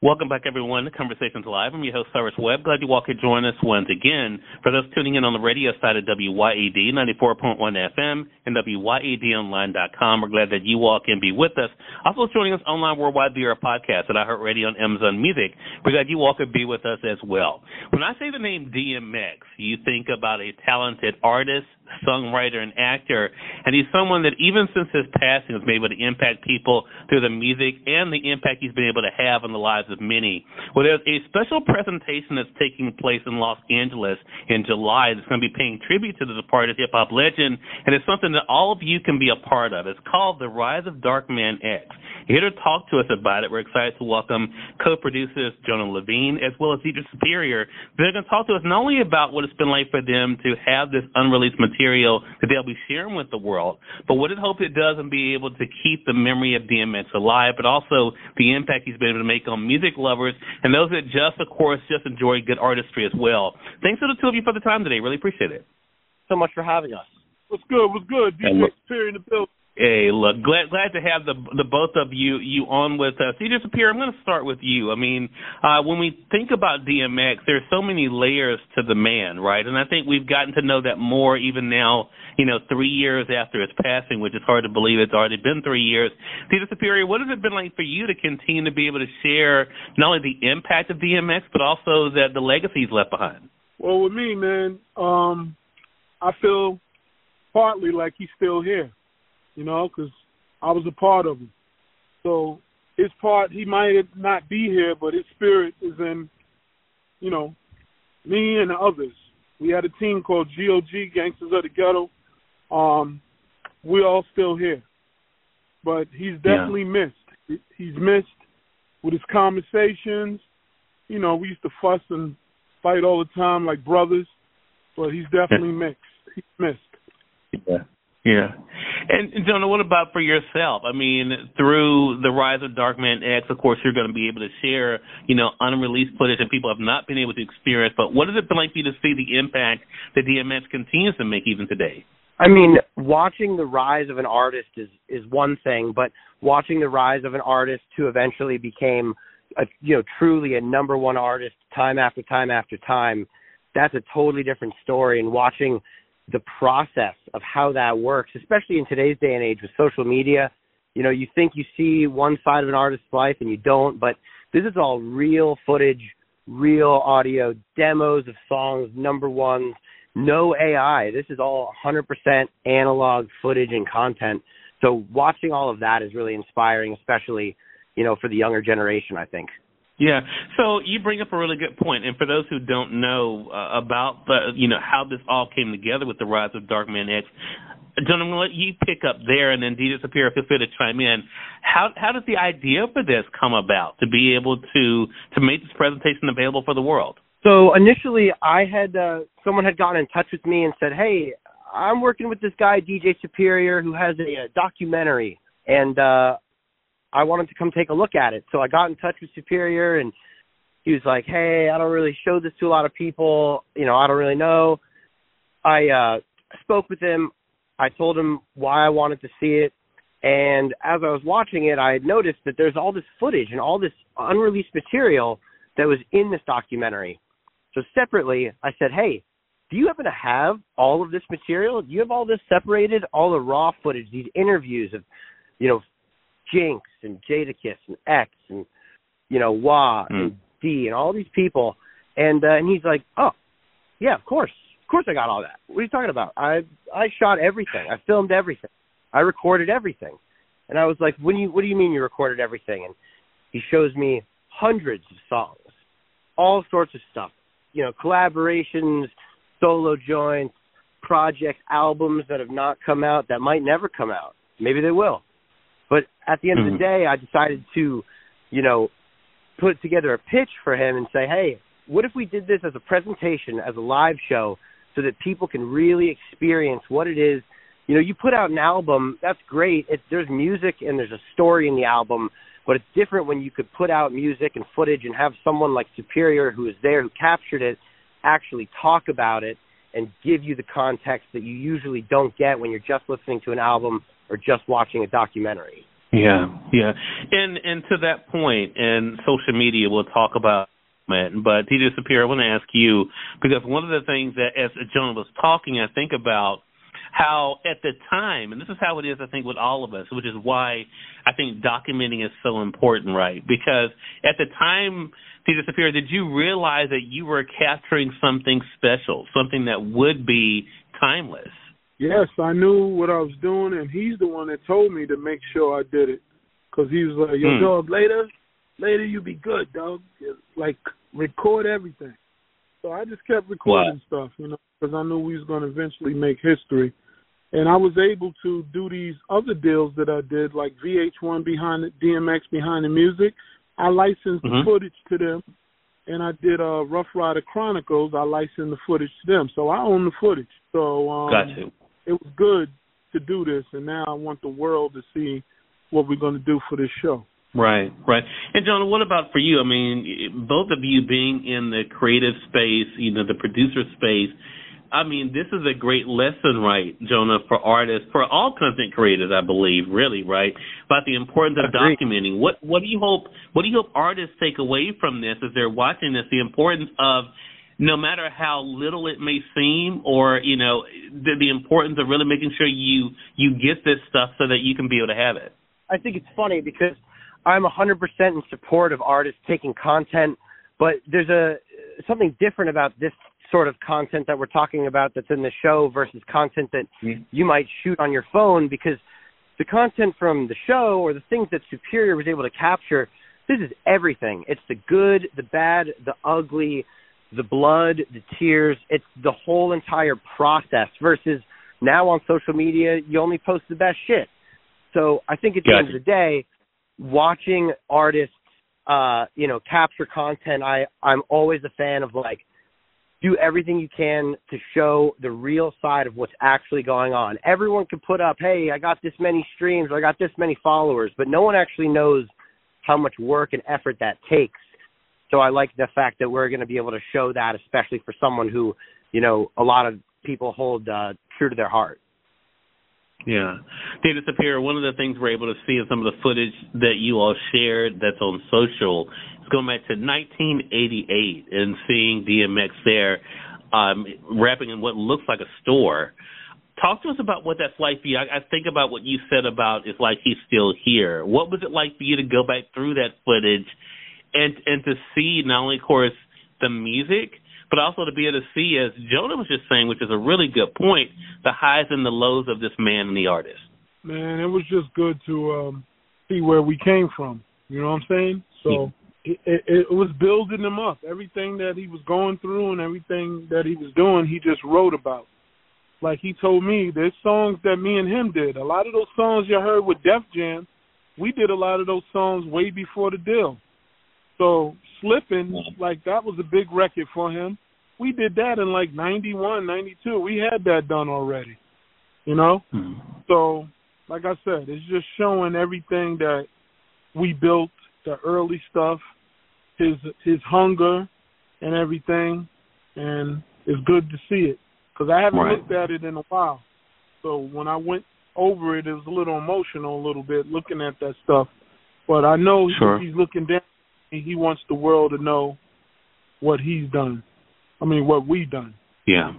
Welcome back, everyone, to Conversations Live. I'm your host, Cyrus Webb. Glad you all could join us once again. For those tuning in on the radio side of WYAD 94.1 FM and WYADonline.com, we're glad that you all can be with us. Also joining us online worldwide via our podcast at iHeartRadio and Amazon Music. We're glad you all could be with us as well. When I say the name DMX, you think about a talented artist, songwriter, and actor, and he's someone that even since his passing has been able to impact people through the music and the impact he's been able to have on the lives of many. Well, there's a special presentation that's taking place in Los Angeles in July that's going to be paying tribute to the departed hip-hop legend, and it's something that all of you can be a part of. It's called The Rise of Darkman X. Here to talk to us about it, we're excited to welcome co-producers Jonah Levine as well as Deidre Superior. They're going to talk to us not only about what it's been like for them to have this unreleased material that they'll be sharing with the world, but what it hopes it does and be able to keep the memory of DMX alive, but also the impact he's been able to make on music lovers and those that just, of course, just enjoy good artistry as well. Thanks to the two of you for the time today. Really appreciate it. So much for having us. What's good? What's good? DJ Superior in the building. Hey, look, glad to have the both of you on with us. Deidre Superior, I'm going to start with you. I mean, when we think about DMX, there's so many layers to the man, right? And I think we've gotten to know that more even now, 3 years after his passing, which is hard to believe it's already been 3 years. Deidre Superior, what has it been like for you to continue to be able to share not only the impact of DMX, but also the legacy he's left behind? Well, with me, man, I feel partly like he's still here. Because I was a part of him. So his part, he might not be here, but his spirit is in, me and the others. We had a team called GOG, Gangsters of the Ghetto. We're all still here. But he's definitely missed. He's missed with his conversations. We used to fuss and fight all the time like brothers, but he's definitely missed. He's missed. Yeah. And Jonah, what about for yourself? I mean, through the Rise of Darkman X, of course, you're going to be able to share, unreleased footage that people have not been able to experience. But what has it been like for you to see the impact that DMX continues to make even today? I mean, watching the rise of an artist is one thing, but watching the rise of an artist who eventually became, truly a number one artist time after time after time, that's a totally different story. And watching the process of how that works, especially in today's day and age with social media, you think you see one side of an artist's life and you don't, but this is all real footage, real audio, demos of songs, number ones, no AI. This is all 100% analog footage and content. So watching all of that is really inspiring, especially, for the younger generation, I think. Yeah, so you bring up a really good point, and for those who don't know about how this all came together with the Rise of Darkman X, John, I'm going to let you pick up there, and then Deidre Superior, feel free to chime in. How did the idea for this come about to be able to make this presentation available for the world? So initially, I had someone had gotten in touch with me and said, "Hey, I'm working with this guy DJ Superior who has a documentary, and I wanted to come take a look at it." So I got in touch with Superior, and he was like, "Hey, I don't really show this to a lot of people. I don't really know." I spoke with him. I told him why I wanted to see it. And as I was watching it, I had noticed that there's all this footage and all this unreleased material that was in this documentary. So separately, I said, "Hey, do you happen to have all of this material? Do you have all this separated, all the raw footage, these interviews of, Jinx and Jadakiss and X and, Wah and D and all these people?" And he's like, "Oh, yeah, of course I got all that. What are you talking about? I shot everything. I filmed everything. I recorded everything." And I was like, what do you mean you recorded everything?" And he shows me hundreds of songs, all sorts of stuff, collaborations, solo joints, projects, albums that have not come out, that might never come out. Maybe they will. But at the end of the day, I decided to, put together a pitch for him and say, "Hey, what if we did this as a presentation, as a live show, so that people can really experience what it is? You put out an album, that's great. There's music and there's a story in the album, but it's different when you could put out music and footage and have someone like Superior, who is there, who captured it, actually talk about it and give you the context that you usually don't get when you're just listening to an album or just watching a documentary." Yeah, yeah. And to that point, and social media, we'll talk about it, but DJ Sapir, I want to ask you, because one of the things that, as Jonah was talking, I think about how at the time, and this is how it is, I think, with all of us, which is why I think documenting is so important, right? Because at the time, DJ Sapir, did you realize that you were capturing something special, something that would be timeless? Yes, I knew what I was doing, and he's the one that told me to make sure I did it. Because he was like, yo, dog, later you be good, dog. Like, record everything. So I just kept recording stuff, you know, because I knew we was going to eventually make history. And I was able to do these other deals that I did, like VH1 DMX Behind the Music. I licensed the footage to them, and I did Rough Rider Chronicles. I licensed the footage to them. So I own the footage. So it was good to do this, and now I want the world to see what we're going to do for this show. Right, right. And, Jonah, what about for you? I mean, both of you being in the creative space, you know, the producer space, I mean, this is a great lesson, right, Jonah, for artists, for all content creators, I believe, really, right, about the importance of documenting. What do you hope artists take away from this as they're watching this, the importance of, no matter how little it may seem, or, you know, the importance of really making sure you get this stuff so that you can be able to have it? I think it's funny because I'm 100% in support of artists taking content, but there's something different about this sort of content that we're talking about that's in the show versus content that you might shoot on your phone, because the content from the show or the things that Superior was able to capture, this is everything. It's the good, the bad, the ugly, the blood, the tears. It's the whole entire process versus now on social media, you only post the best shit. So I think at the end of the day, watching artists, capture content, I'm always a fan of, like, do everything you can to show the real side of what's actually going on. Everyone can put up, hey, I got this many streams, or I got this many followers, but no one actually knows how much work and effort that takes. So I like the fact that we're going to be able to show that, especially for someone who, you know, a lot of people hold true to their heart. Yeah. Data Sapir, one of the things we're able to see in some of the footage that you all shared that's on social is going back to 1988 and seeing DMX there rapping in what looks like a store. Talk to us about what that's like for you. I think about what you said about it's like he's still here. What was it like for you to go back through that footage and to see not only, of course, the music, but also to be able to see, as Jonah was just saying, which is a really good point, the highs and the lows of this man and the artist. Man, it was just good to see where we came from. You know what I'm saying? So it was building him up. Everything that he was going through and everything that he was doing, he just wrote about. Like he told me, there's songs that me and him did. A lot of those songs you heard with Def Jam, we did a lot of those songs way before the deal. So Slippin', like, that was a big record for him. We did that in, like, 91, 92. We had that done already, you know? So, like I said, it's just showing everything that we built, the early stuff, his hunger and everything, and it's good to see it. Because I haven't looked at it in a while. So when I went over it, it was a little emotional a little bit, looking at that stuff. But I know he's looking down. He wants the world to know what he's done. I mean, what we've done. Yeah.